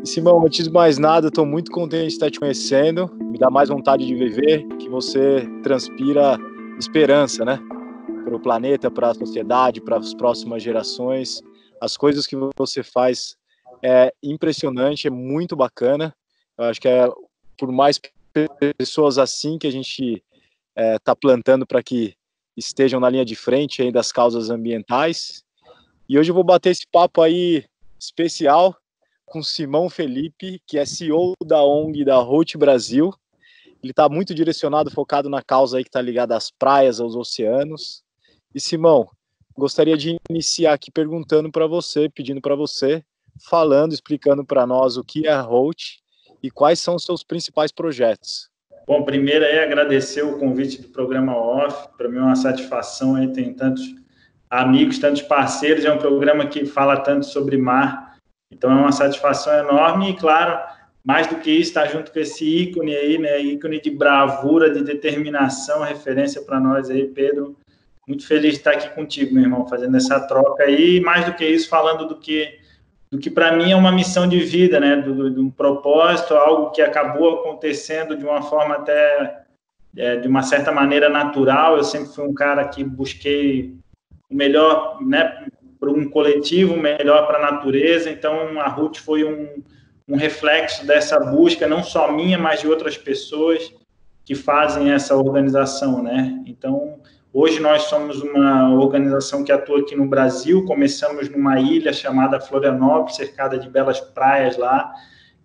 Simão, antes de mais nada, estou muito contente de estar te conhecendo. Me dá mais vontade de viver, que você transpira esperança, né? Para o planeta, para a sociedade, para as próximas gerações. As coisas que você faz é impressionante, é muito bacana. Eu acho que é por mais pessoas assim que a gente está plantando para que estejam na linha de frente aí das causas ambientais. E hoje eu vou bater esse papo aí especial com Simão Felipe, que é CEO da ONG da Roth Brasil. Ele está muito direcionado, focado na causa aí que está ligada às praias, aos oceanos. E Simão, gostaria de iniciar aqui perguntando para você, pedindo para você, falando, explicando para nós o que é a Roth e quais são os seus principais projetos. Bom, primeiro é agradecer o convite do programa Off. Para mim é uma satisfação aí, tem tantos amigos, tantos parceiros. É um programa que fala tanto sobre mar. Então, é uma satisfação enorme e, claro, mais do que isso, estar junto com esse ícone aí, né? Ícone de bravura, de determinação, referência para nós aí, Pedro. Muito feliz de estar aqui contigo, meu irmão, fazendo essa troca aí. E, mais do que isso, falando do que para mim é uma missão de vida, né? De um propósito, algo que acabou acontecendo de uma forma até, de uma certa maneira, natural. Eu sempre fui um cara que busquei o melhor, né? Para um coletivo, melhor para a natureza. Então, a Roth foi um reflexo dessa busca, não só minha, mas de outras pessoas que fazem essa organização, né? Então, hoje nós somos uma organização que atua aqui no Brasil. Começamos numa ilha chamada Florianópolis, cercada de belas praias lá,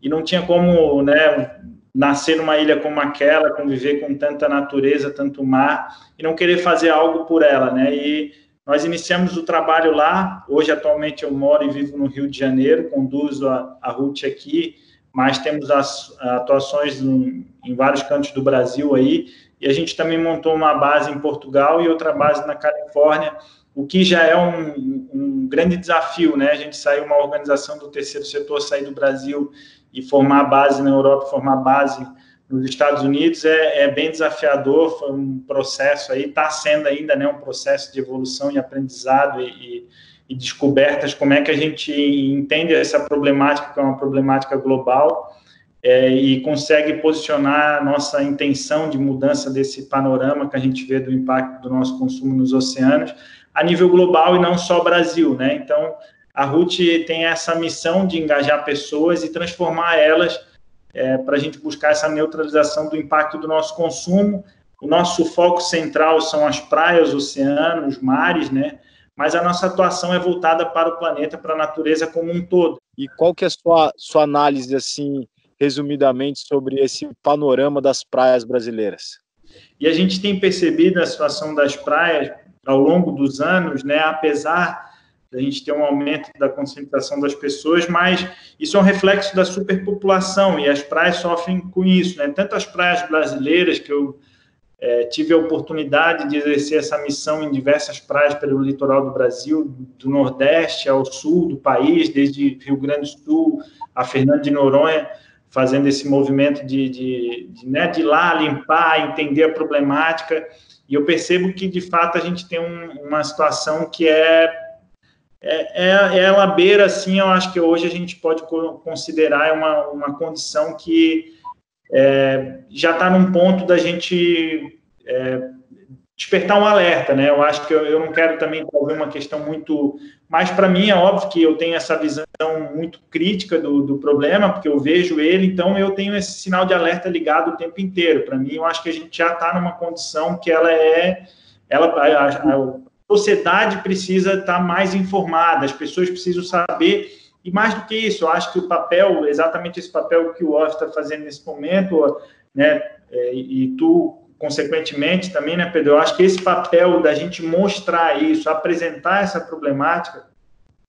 e não tinha como, né, nascer numa ilha como aquela, conviver com tanta natureza, tanto mar, e não querer fazer algo por ela, né? E nós iniciamos o trabalho lá. Hoje, atualmente, eu moro e vivo no Rio de Janeiro, conduzo a Roth aqui, mas temos as atuações em vários cantos do Brasil aí, e a gente também montou uma base em Portugal e outra base na Califórnia, o que já é um grande desafio, né? A gente saiu, uma organização do terceiro setor, sair do Brasil e formar base na Europa, formar base nos Estados Unidos é bem desafiador. Foi um processo aí, está sendo ainda, né, um processo de evolução e aprendizado e descobertas, como é que a gente entende essa problemática, que é uma problemática global, e consegue posicionar a nossa intenção de mudança desse panorama que a gente vê do impacto do nosso consumo nos oceanos a nível global e não só Brasil, né? Então, a Roth tem essa missão de engajar pessoas e transformar elas para a gente buscar essa neutralização do impacto do nosso consumo. O nosso foco central são as praias, oceanos, mares, né? Mas a nossa atuação é voltada para o planeta, para a natureza como um todo. E qual que é a sua análise, assim, resumidamente, sobre esse panorama das praias brasileiras? E a gente tem percebido a situação das praias ao longo dos anos, né? Apesar a gente ter um aumento da concentração das pessoas, mas isso é um reflexo da superpopulação, e as praias sofrem com isso, né? Tanto as praias brasileiras, que eu tive a oportunidade de exercer essa missão em diversas praias pelo litoral do Brasil, do Nordeste ao Sul do país, desde Rio Grande do Sul a Fernando de Noronha, fazendo esse movimento de ir lá limpar, entender a problemática, e eu percebo que, de fato, a gente tem uma situação que ela beira, assim, eu acho que hoje a gente pode considerar uma condição que já está num ponto da gente despertar um alerta, né? Eu acho que eu não quero também trazer uma questão muito... Mas, para mim, é óbvio que eu tenho essa visão muito crítica do problema, porque eu vejo ele, então eu tenho esse sinal de alerta ligado o tempo inteiro. Para mim, eu acho que a gente já está numa condição que a sociedade precisa estar mais informada, as pessoas precisam saber, e mais do que isso, eu acho que o papel, exatamente esse papel que o OFF está fazendo nesse momento, né, e tu, consequentemente, também, né, Pedro, eu acho que esse papel da gente mostrar isso, apresentar essa problemática,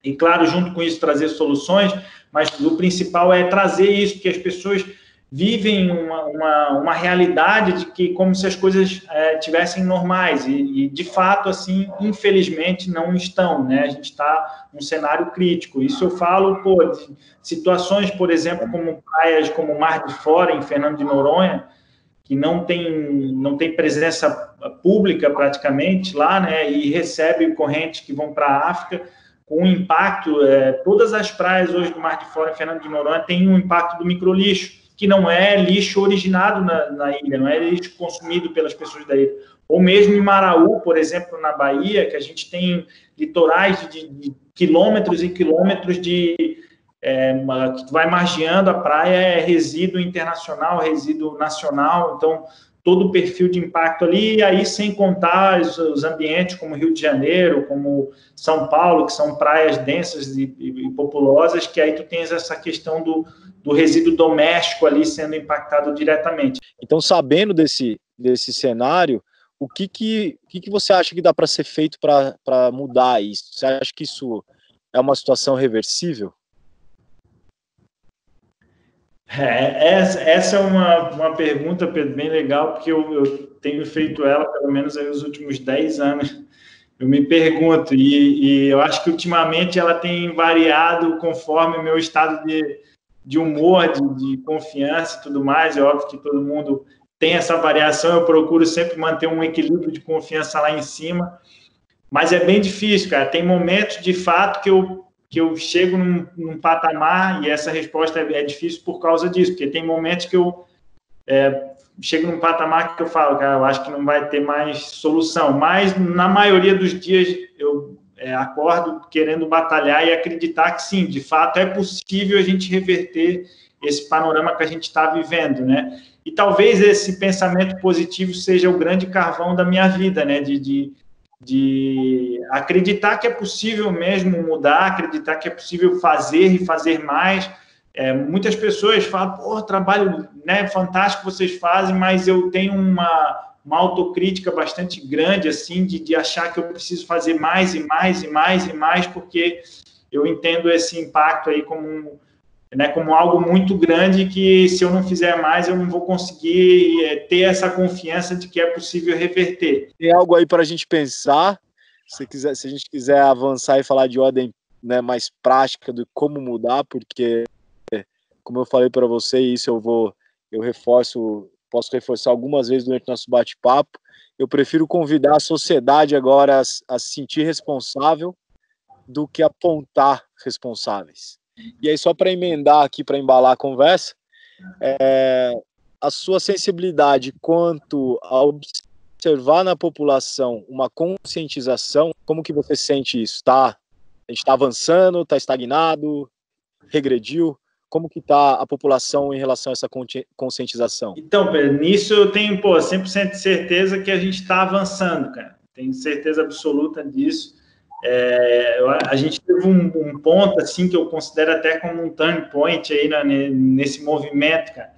e, claro, junto com isso, trazer soluções, mas o principal é trazer isso, que as pessoas vivem uma realidade de que, como se as coisas tivessem normais, e de fato, assim, infelizmente, não estão, né? A gente está num cenário crítico. Isso eu falo, de situações, por exemplo, como praias como o Mar de Fora, em Fernando de Noronha, que não tem presença pública praticamente lá, né? E recebe correntes que vão para a África. com impacto, todas as praias hoje do Mar de Fora, em Fernando de Noronha, têm um impacto do microlixo, que não é lixo originado na ilha, não é lixo consumido pelas pessoas da ilha. Ou mesmo em Maraú, por exemplo, na Bahia, que a gente tem litorais de quilômetros e quilômetros que vai margeando a praia, é resíduo internacional, resíduo nacional, então todo o perfil de impacto ali, e aí sem contar os ambientes como Rio de Janeiro, como São Paulo, que são praias densas e populosas, que aí tu tens essa questão do resíduo doméstico ali sendo impactado diretamente. Então, sabendo desse cenário, o que você acha que dá para ser feito para mudar isso? Você acha que isso é uma situação reversível? Essa é uma pergunta, Pedro, bem legal, porque eu tenho feito ela pelo menos aí os últimos 10 anos. Eu me pergunto, e eu acho que ultimamente ela tem variado conforme o meu estado de humor, de confiança e tudo mais. É óbvio que todo mundo tem essa variação, eu procuro sempre manter um equilíbrio de confiança lá em cima, mas é bem difícil, cara. Tem momentos, de fato, que eu chego num patamar, e essa resposta é difícil por causa disso, porque tem momentos que eu chego num patamar que eu falo, cara, eu acho que não vai ter mais solução, mas na maioria dos dias eu acordo querendo batalhar e acreditar que sim, de fato é possível a gente reverter esse panorama que a gente está vivendo, né? E talvez esse pensamento positivo seja o grande carvão da minha vida, né? De acreditar que é possível mesmo mudar, acreditar que é possível fazer e fazer mais. Muitas pessoas falam, pô, trabalho, né, fantástico vocês fazem, mas eu tenho uma autocrítica bastante grande, assim, de achar que eu preciso fazer mais e mais e mais e mais, porque eu entendo esse impacto aí como algo muito grande, que se eu não fizer mais, eu não vou conseguir ter essa confiança de que é possível reverter. Tem algo aí para a gente pensar, se a gente quiser avançar e falar de ordem, né, mais prática do como mudar, porque, como eu falei para você, isso posso reforçar algumas vezes durante o nosso bate-papo, eu prefiro convidar a sociedade agora a se sentir responsável do que apontar responsáveis. E aí, só para emendar aqui, para embalar a conversa, a sua sensibilidade quanto a observar na população uma conscientização, como que você sente isso? A gente está avançando, está estagnado, regrediu? Como que está a população em relação a essa conscientização? Então, Pedro, nisso eu tenho 100% de certeza que a gente está avançando, cara. Tenho certeza absoluta disso. A gente teve um ponto assim que eu considero até como um turning point aí nesse movimento, cara.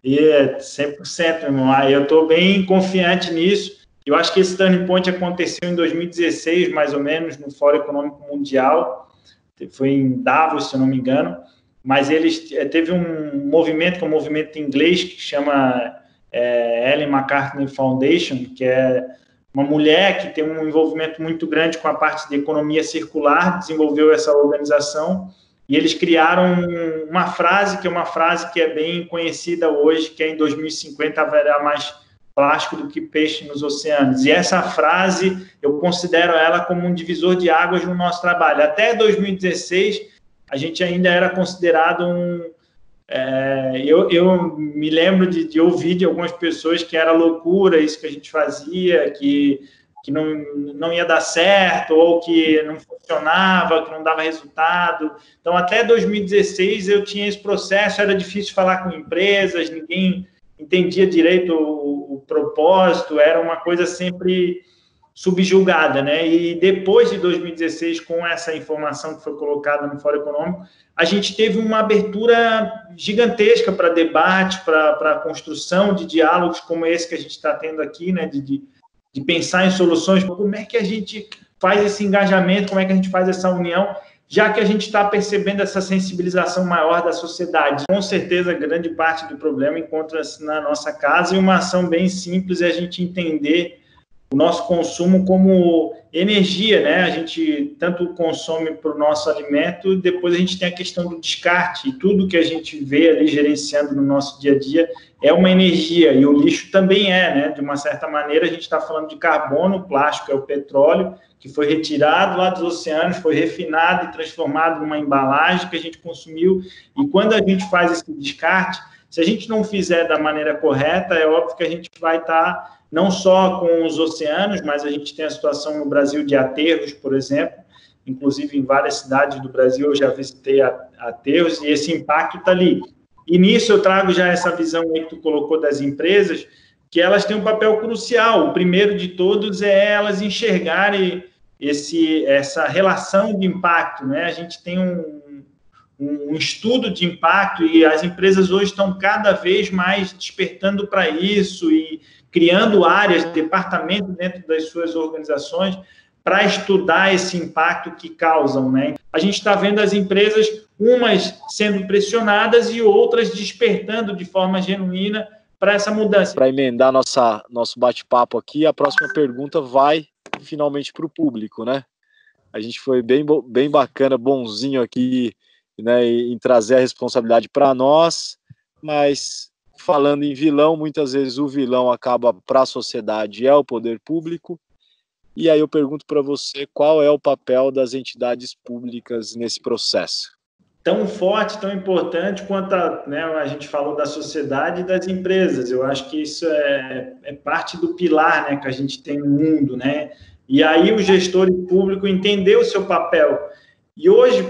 E 100%, meu irmão. Aí eu estou bem confiante nisso. Eu acho que esse turning point aconteceu em 2016, mais ou menos, no Fórum Econômico Mundial. Foi em Davos, se eu não me engano. Mas eles teve um movimento, que é um movimento inglês, que chama Ellen MacArthur Foundation, que é uma mulher que tem um envolvimento muito grande com a parte de economia circular, desenvolveu essa organização, e eles criaram uma frase que é bem conhecida hoje, que é em 2050 haverá mais plástico do que peixe nos oceanos. E essa frase, eu considero ela como um divisor de águas no nosso trabalho. Até 2016, a gente ainda era considerado eu me lembro de ouvir de algumas pessoas que era loucura isso que a gente fazia, que não ia dar certo, ou que não funcionava, que não dava resultado. Então, até 2016, eu tinha esse processo, era difícil falar com empresas, ninguém entendia direito o propósito, era uma coisa sempre subjugada, né? E depois de 2016, com essa informação que foi colocada no Fórum Econômico, a gente teve uma abertura gigantesca para debate, para construção de diálogos como esse que a gente está tendo aqui, né? De pensar em soluções, como é que a gente faz esse engajamento, como é que a gente faz essa união, já que a gente está percebendo essa sensibilização maior da sociedade. Com certeza, grande parte do problema encontra-se na nossa casa, e uma ação bem simples é a gente entender o nosso consumo como energia, né? A gente tanto consome para o nosso alimento, depois a gente tem a questão do descarte, e tudo que a gente vê ali gerenciando no nosso dia a dia é uma energia, e o lixo também né? De uma certa maneira, a gente está falando de carbono, o plástico é o petróleo, que foi retirado lá dos oceanos, foi refinado e transformado numa embalagem que a gente consumiu, e quando a gente faz esse descarte, se a gente não fizer da maneira correta, é óbvio que a gente vai estar não só com os oceanos, mas a gente tem a situação no Brasil de aterros, por exemplo, inclusive em várias cidades do Brasil eu já visitei aterros, e esse impacto está ali. E nisso eu trago já essa visão aí que tu colocou das empresas, que elas têm um papel crucial. O primeiro de todos é elas enxergarem essa relação de impacto, né? A gente tem um estudo de impacto e as empresas hoje estão cada vez mais despertando para isso e criando áreas, departamentos dentro das suas organizações para estudar esse impacto que causam, né? A gente está vendo as empresas, umas sendo pressionadas e outras despertando de forma genuína para essa mudança. Para emendar nosso bate-papo aqui, a próxima pergunta vai finalmente para o público, né? A gente foi bem bacana, bonzinho aqui, né, em trazer a responsabilidade para nós, mas falando em vilão, muitas vezes o vilão acaba para a sociedade, é o poder público. E aí eu pergunto para você, qual é o papel das entidades públicas nesse processo? Tão forte, tão importante quanto a gente falou da sociedade e das empresas. Eu acho que isso é parte do pilar, né, que a gente tem no mundo, né? E aí o gestor público entendeu o seu papel. E hoje,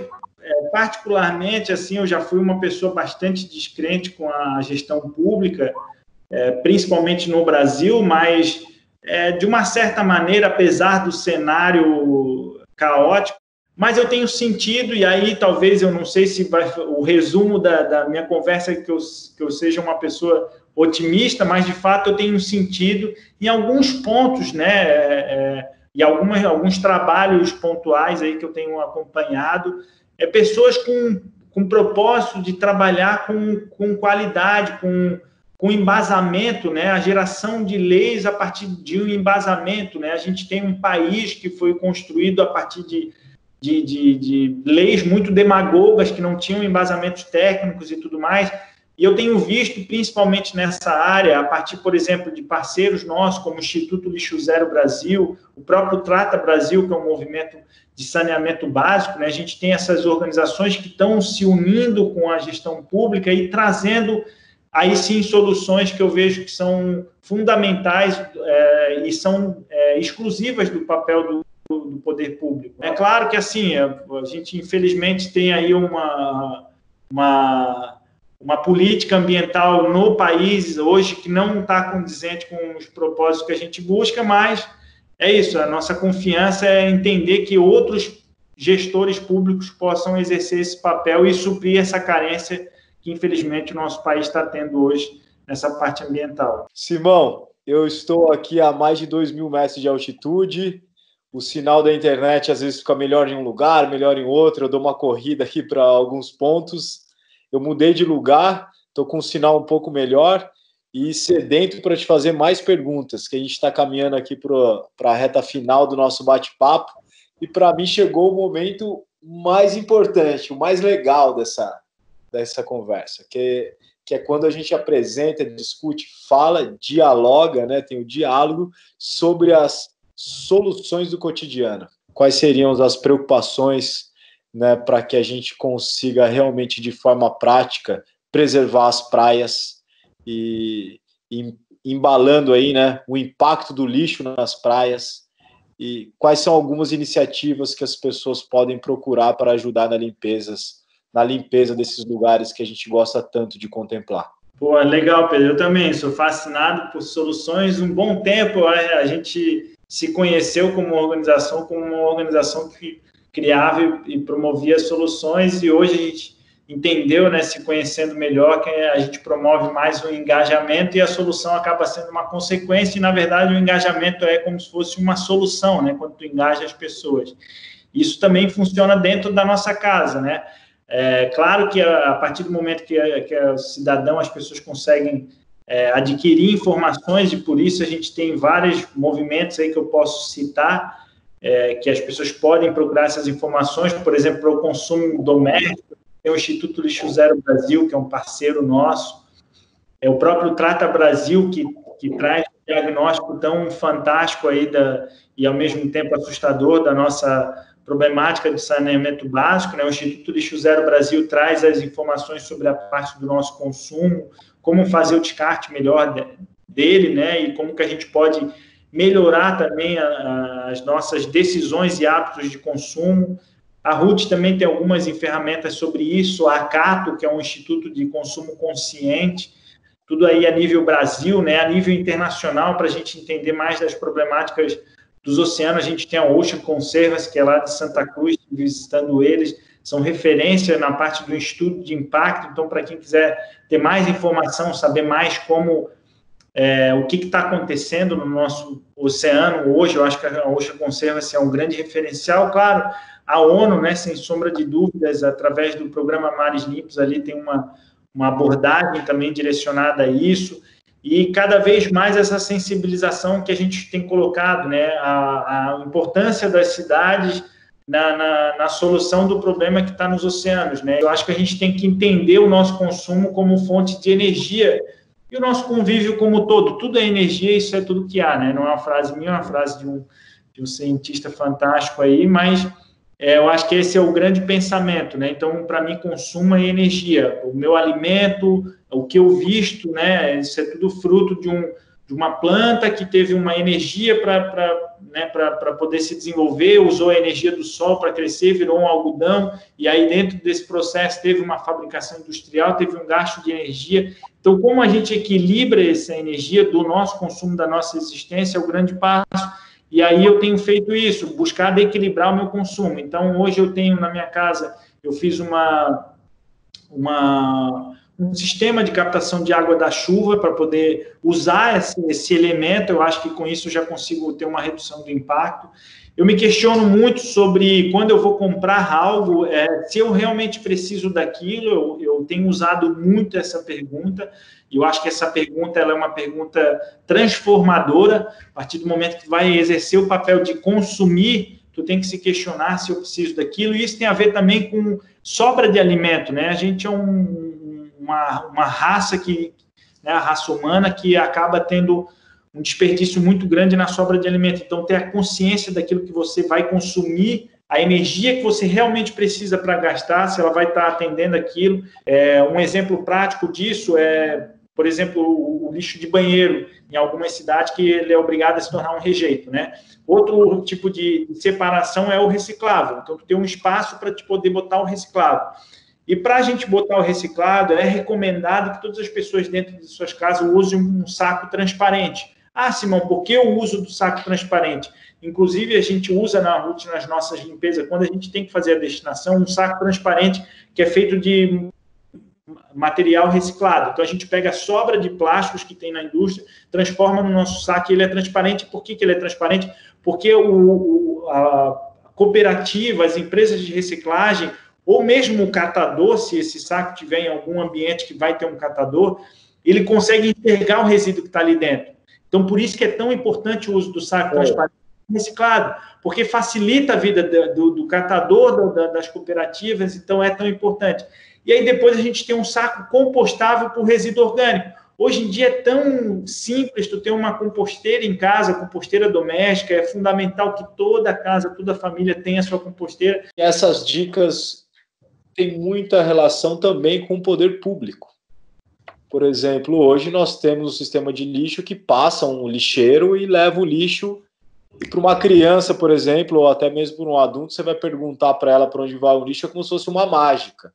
particularmente, assim, eu já fui uma pessoa bastante descrente com a gestão pública, principalmente no Brasil, mas de uma certa maneira, apesar do cenário caótico, mas eu tenho sentido, e aí talvez, eu não sei se vai, o resumo da minha conversa é que eu seja uma pessoa otimista, mas de fato eu tenho sentido em alguns pontos, né, e alguns trabalhos pontuais aí que eu tenho acompanhado, pessoas com propósito de trabalhar com qualidade, com embasamento, né? A geração de leis a partir de um embasamento, né? A gente tem um país que foi construído a partir de leis muito demagogas, que não tinham embasamentos técnicos e tudo mais, e eu tenho visto, principalmente nessa área, a partir, por exemplo, de parceiros nossos, como o Instituto Lixo Zero Brasil, o próprio Trata Brasil, que é um movimento de saneamento básico, né? A gente tem essas organizações que estão se unindo com a gestão pública e trazendo, aí sim, soluções que eu vejo que são fundamentais e são exclusivas do papel do poder público. É claro que, assim, a gente, infelizmente, tem aí uma política ambiental no país hoje que não está condizente com os propósitos que a gente busca, mas é isso, a nossa confiança é entender que outros gestores públicos possam exercer esse papel e suprir essa carência que, infelizmente, o nosso país está tendo hoje nessa parte ambiental. Simão, eu estou aqui a mais de 2.000 metros de altitude, o sinal da internet às vezes fica melhor em um lugar, melhor em outro, eu dou uma corrida aqui para alguns pontos, eu mudei de lugar, estou com um sinal um pouco melhor e sedento para te fazer mais perguntas, que a gente está caminhando aqui para a reta final do nosso bate-papo, e para mim chegou o momento mais importante, o mais legal dessa conversa, que é quando a gente apresenta, discute, fala, dialoga, né, tem o diálogo sobre as soluções do cotidiano. Quais seriam as preocupações, né, para que a gente consiga realmente, de forma prática, preservar as praias e embalando aí, né, o impacto do lixo nas praias, e quais são algumas iniciativas que as pessoas podem procurar para ajudar na limpeza desses lugares que a gente gosta tanto de contemplar. Pô, legal, Pedro. Eu também sou fascinado por soluções. Um bom tempo a gente se conheceu como uma organização que criava e promovia soluções, e hoje a gente entendeu, né, se conhecendo melhor, que a gente promove mais o engajamento e a solução acaba sendo uma consequência, e na verdade o engajamento é como se fosse uma solução, né, quando tu engaja as pessoas. Isso também funciona dentro da nossa casa, né? Claro que a partir do momento que o cidadão, as pessoas conseguem adquirir informações, e por isso a gente tem vários movimentos aí que eu posso citar, que as pessoas podem procurar essas informações, por exemplo, para o consumo doméstico, tem o Instituto Lixo Zero Brasil, que é um parceiro nosso, o próprio Trata Brasil, que traz um diagnóstico tão fantástico aí e, ao mesmo tempo, assustador da nossa problemática de saneamento básico, né? O Instituto Lixo Zero Brasil traz as informações sobre a parte do nosso consumo, como fazer o descarte melhor dele, né? E como que a gente pode melhorar também as nossas decisões e hábitos de consumo. A RUT também tem algumas ferramentas sobre isso, a Acato, que é um instituto de consumo consciente, tudo aí a nível Brasil, né? A nível internacional, para a gente entender mais das problemáticas dos oceanos. A gente tem a Ocean Conservancy, que é lá de Santa Cruz, visitando eles, são referência na parte do estudo de impacto. Então, para quem quiser ter mais informação, saber mais como o que está acontecendo no nosso oceano hoje, eu acho que a Ocean Conservancy é um grande referencial. Claro, a ONU, né, sem sombra de dúvidas, através do programa Mares Limpos, ali tem uma abordagem também direcionada a isso, e cada vez mais essa sensibilização que a gente tem colocado, né, a importância das cidades na solução do problema que está nos oceanos, né? Eu acho que a gente tem que entender o nosso consumo como fonte de energia e o nosso convívio como todo. Tudo é energia, isso é tudo que há, né? Não é uma frase minha, é uma frase de um cientista fantástico aí, mas eu acho que esse é o grande pensamento, né? Então, para mim, consumo é energia. O meu alimento, o que eu visto, né? Isso é tudo fruto de uma planta que teve uma energia para poder se desenvolver, usou a energia do sol para crescer, virou um algodão, e aí dentro desse processo teve uma fabricação industrial, teve um gasto de energia. Então, como a gente equilibra essa energia do nosso consumo, da nossa existência, é o grande passo. E aí eu tenho feito isso, buscar equilibrar o meu consumo. Então, hoje eu tenho na minha casa, eu fiz um sistema de captação de água da chuva para poder usar esse elemento. Eu acho que com isso eu já consigo ter uma redução do impacto. Eu me questiono muito sobre quando eu vou comprar algo, se eu realmente preciso daquilo. Eu tenho usado muito essa pergunta, e eu acho que essa pergunta ela é uma pergunta transformadora. A partir do momento que vai exercer o papel de consumir, tu tem que se questionar se eu preciso daquilo, e isso tem a ver também com sobra de alimento, né? A gente é uma raça né, a raça humana, que acaba tendo um desperdício muito grande na sobra de alimento. Então, ter a consciência daquilo que você vai consumir, a energia que você realmente precisa para gastar, se ela vai estar atendendo aquilo. Um exemplo prático disso por exemplo, o lixo de banheiro, em algumas cidades que ele é obrigado a se tornar um rejeito, né? Outro tipo de separação é o reciclável. Então, tu tem um espaço para te poder botar o reciclável. E para a gente botar o reciclado, é recomendado que todas as pessoas dentro de suas casas usem um saco transparente. Ah, Simão, por que o uso do saco transparente? Inclusive, a gente usa na RUT, nas nossas limpezas, quando a gente tem que fazer a destinação, um saco transparente que é feito de material reciclado. Então, a gente pega a sobra de plásticos que tem na indústria, transforma no nosso saco, e ele é transparente. Por que ele é transparente? Porque a cooperativa, as empresas de reciclagem, ou mesmo o catador, se esse saco tiver em algum ambiente que vai ter um catador, ele consegue enxergar o resíduo que está ali dentro. Então, por isso que é tão importante o uso do saco transparente reciclado, porque facilita a vida do catador, das cooperativas. Então, é tão importante. E aí, depois, a gente tem um saco compostável por resíduo orgânico. Hoje em dia é tão simples tu ter uma composteira em casa, composteira doméstica. É fundamental que toda casa, toda família tenha a sua composteira. E essas dicas têm muita relação também com o poder público. Por exemplo, hoje nós temos um sistema de lixo que passa um lixeiro e leva o lixo. E para uma criança, por exemplo, ou até mesmo para um adulto, você vai perguntar para ela para onde vai o lixo, é como se fosse uma mágica.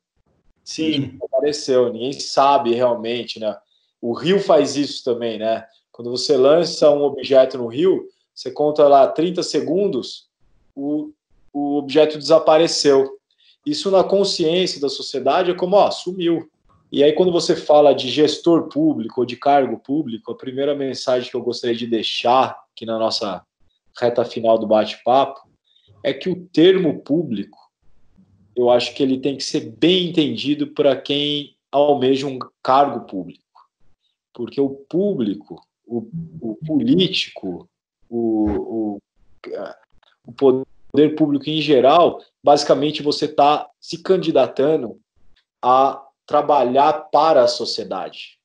Sim. Apareceu, ninguém sabe realmente, né? O rio faz isso também, né? Quando você lança um objeto no rio, você conta lá 30 segundos, o objeto desapareceu. Isso na consciência da sociedade é como, sumiu. E aí, quando você fala de gestor público ou de cargo público, a primeira mensagem que eu gostaria de deixar aqui na nossa reta final do bate-papo é que o termo público, eu acho que ele tem que ser bem entendido para quem almeja um cargo público. porque o público, o político, o poder público em geral, basicamente você está se candidatando a trabalhar para a sociedade.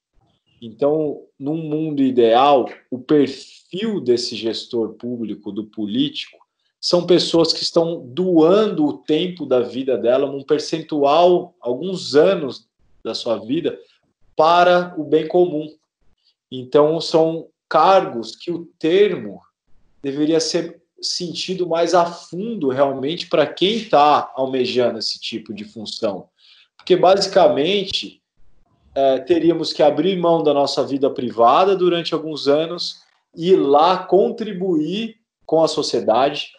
Então, num mundo ideal, o perfil desse gestor público, do político, são pessoas que estão doando o tempo da vida dela, num percentual, alguns anos da sua vida, para o bem comum. Então, são cargos que o termo deveria ser sentido mais a fundo, realmente, para quem está almejando esse tipo de função. Porque, basicamente, teríamos que abrir mão da nossa vida privada durante alguns anos, ir lá contribuir com a sociedade,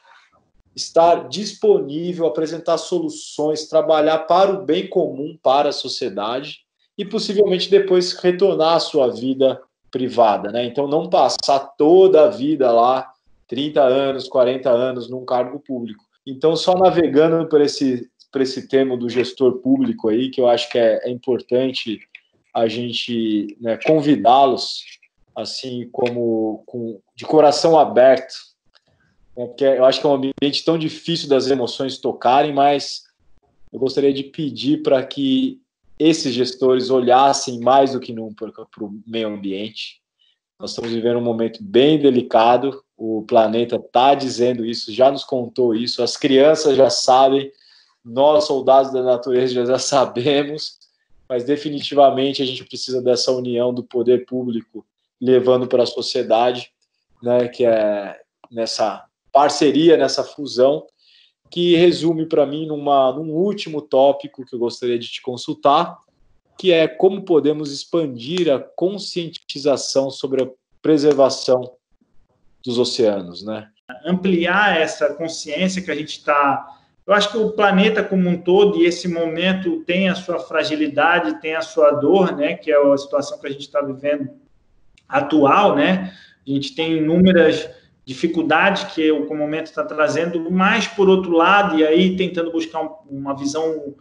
estar disponível, apresentar soluções, trabalhar para o bem comum, para a sociedade, e possivelmente depois retornar à sua vida privada, né? Então, não passar toda a vida lá, 30 anos, 40 anos, num cargo público. Então, só navegando por esse termo do gestor público aí, que eu acho que é importante a gente, né, convidá-los, assim, como de coração aberto, né, porque eu acho que é um ambiente tão difícil das emoções tocarem, mas eu gostaria de pedir para que esses gestores olhassem mais do que nunca para o meio ambiente. Nós estamos vivendo um momento bem delicado, o planeta está dizendo isso, já nos contou isso, as crianças já sabem, nós, soldados da natureza, já sabemos, mas definitivamente a gente precisa dessa união do poder público levando para a sociedade, né, que é nessa parceria, nessa fusão, que resume para mim num último tópico que eu gostaria de te consultar, que é como podemos expandir a conscientização sobre a preservação dos oceanos, né? Ampliar essa consciência que a gente está... Eu acho que o planeta como um todo, e esse momento tem a sua fragilidade, tem a sua dor, né? Que é a situação que a gente está vivendo atual, né? A gente tem inúmeras dificuldades que o momento está trazendo, mas, por outro lado, e aí tentando buscar uma visão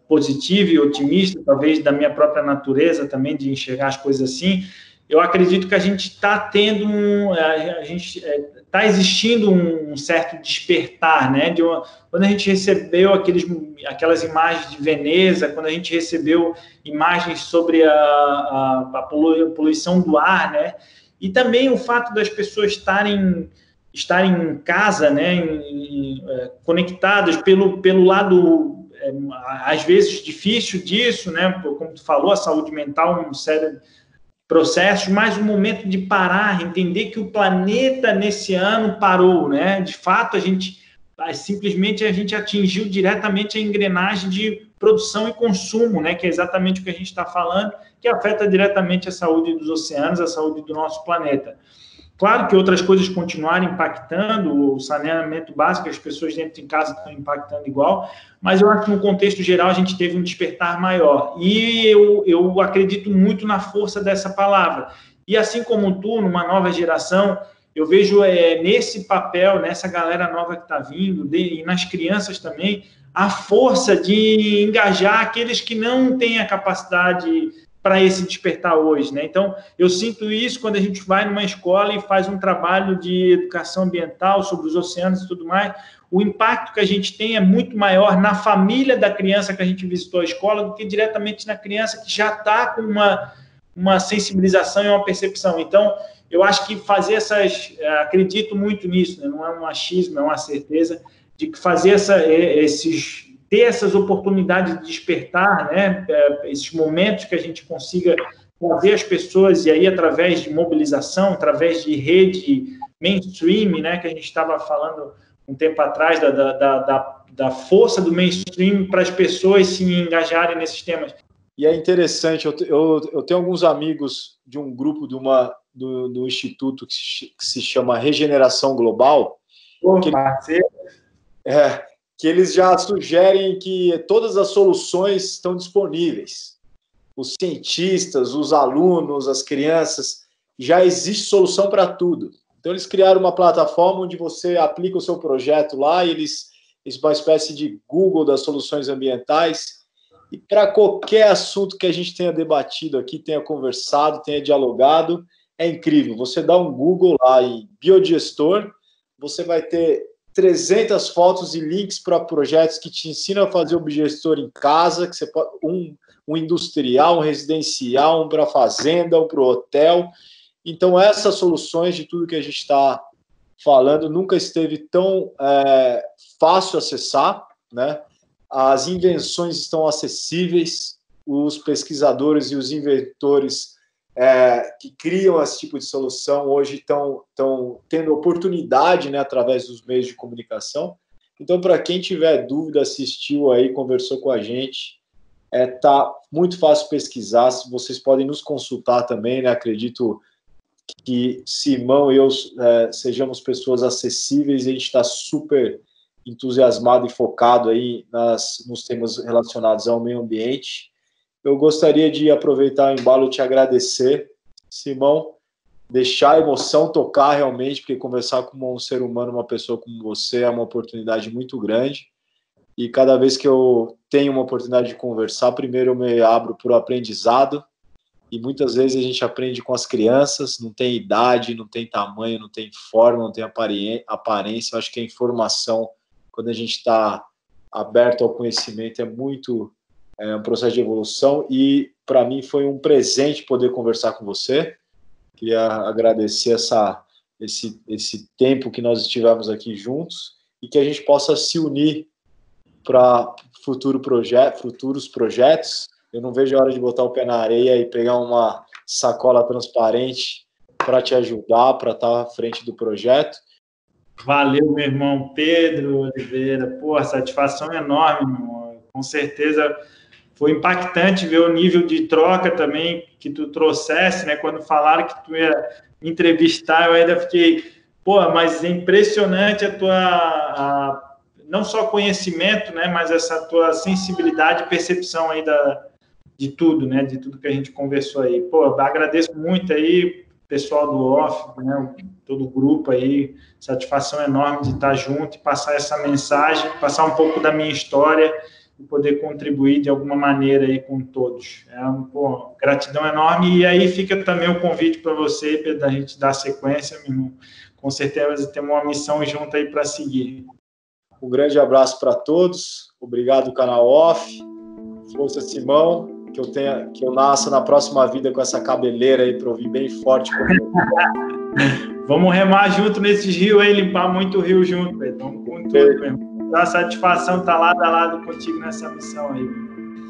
positiva e otimista, talvez da minha própria natureza também, de enxergar as coisas assim, eu acredito que a gente está tendo está existindo um certo despertar, né? Quando a gente recebeu aquelas imagens de Veneza, quando a gente recebeu imagens sobre a poluição do ar, né? E também o fato das pessoas estarem em casa, né? Conectadas pelo lado às vezes difícil disso, né? Como tu falou, a saúde mental, um sério processo, mas um momento de parar, entender que o planeta nesse ano parou, né? De fato, simplesmente a gente atingiu diretamente a engrenagem de produção e consumo, né? Que é exatamente o que a gente está falando, que afeta diretamente a saúde dos oceanos, a saúde do nosso planeta. Claro que outras coisas continuaram impactando, o saneamento básico, as pessoas dentro de casa estão impactando igual, mas eu acho que no contexto geral a gente teve um despertar maior. E eu acredito muito na força dessa palavra. E assim como tu, numa nova geração, eu vejo nesse papel, nessa galera nova que está vindo, e nas crianças também, a força de engajar aqueles que não têm a capacidade para esse despertar hoje, né? Então, eu sinto isso quando a gente vai numa escola e faz um trabalho de educação ambiental sobre os oceanos e tudo mais. O impacto que a gente tem é muito maior na família da criança que a gente visitou a escola do que diretamente na criança que já está com uma sensibilização e uma percepção. Então, eu acho que fazer acredito muito nisso, né? Não é um achismo, é uma certeza de que fazer ter essas oportunidades de despertar, né? Esses momentos que a gente consiga trazer as pessoas, e aí através de mobilização, através de rede mainstream, né? Que a gente estava falando um tempo atrás, da força do mainstream para as pessoas se engajarem nesses temas. E é interessante, eu tenho alguns amigos de um grupo do Instituto que se chama Regeneração Global, que eles já sugerem que todas as soluções estão disponíveis. Os cientistas, os alunos, as crianças, já existe solução para tudo. Então, eles criaram uma plataforma onde você aplica o seu projeto lá, e uma espécie de Google das soluções ambientais, E para qualquer assunto que a gente tenha debatido aqui, tenha conversado, tenha dialogado, é incrível. Você dá um Google lá em biodigestor, você vai ter 300 fotos e links para projetos que te ensinam a fazer o biodigestor em casa, que você pode, um industrial, um residencial, um para fazenda, um para o hotel. Então, essas soluções de tudo que a gente está falando nunca esteve tão fácil acessar, né? As invenções estão acessíveis, os pesquisadores e os inventores que criam esse tipo de solução hoje estão tendo oportunidade, né, através dos meios de comunicação. Então, para quem tiver dúvida, assistiu aí, conversou com a gente, tá muito fácil pesquisar. Vocês podem nos consultar também, né? Acredito que Simão e eu sejamos pessoas acessíveis, e a gente está super entusiasmado e focado aí nos temas relacionados ao meio ambiente. Eu gostaria de aproveitar o embalo e te agradecer, Simão, deixar a emoção tocar realmente, porque conversar com um ser humano, uma pessoa como você, é uma oportunidade muito grande. E cada vez que eu tenho uma oportunidade de conversar, primeiro eu me abro para o aprendizado, e muitas vezes a gente aprende com as crianças, não tem idade, não tem tamanho, não tem forma, não tem aparência. Eu acho que a informação, quando a gente está aberto ao conhecimento, é um processo de evolução, e para mim foi um presente poder conversar com você. Queria agradecer esse tempo que nós estivemos aqui juntos, e que a gente possa se unir para futuros projetos. Eu não vejo a hora de botar o pé na areia e pegar uma sacola transparente para te ajudar, para estar à frente do projeto. Valeu, meu irmão Pedro Oliveira. Pô, a satisfação é enorme, meu irmão. Com certeza foi impactante ver o nível de troca também que tu trouxesse, né? Quando falaram que tu ia me entrevistar, eu ainda fiquei, pô, mas é impressionante a tua... não só conhecimento, né, mas essa tua sensibilidade e percepção aí de tudo, né, de tudo que a gente conversou aí. Pô, agradeço muito aí, pessoal do OFF, né, todo o grupo aí, satisfação enorme de estar junto e passar essa mensagem, passar um pouco da minha história e poder contribuir de alguma maneira aí com todos. Pô, gratidão enorme. E aí fica também o convite para você, Pedro, da gente dar sequência, meu irmão. Com certeza temos uma missão junto aí para seguir. Um grande abraço para todos. Obrigado, canal OFF. Força, Simão. Que eu nasça na próxima vida com essa cabeleira aí para ouvir bem forte. Vamos remar junto nesses rios aí, limpar muito o rio junto, Pedro. Vamos com tudo mesmo. A satisfação estar lado a lado contigo nessa missão aí.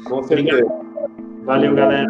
Com certeza. Valeu, galera.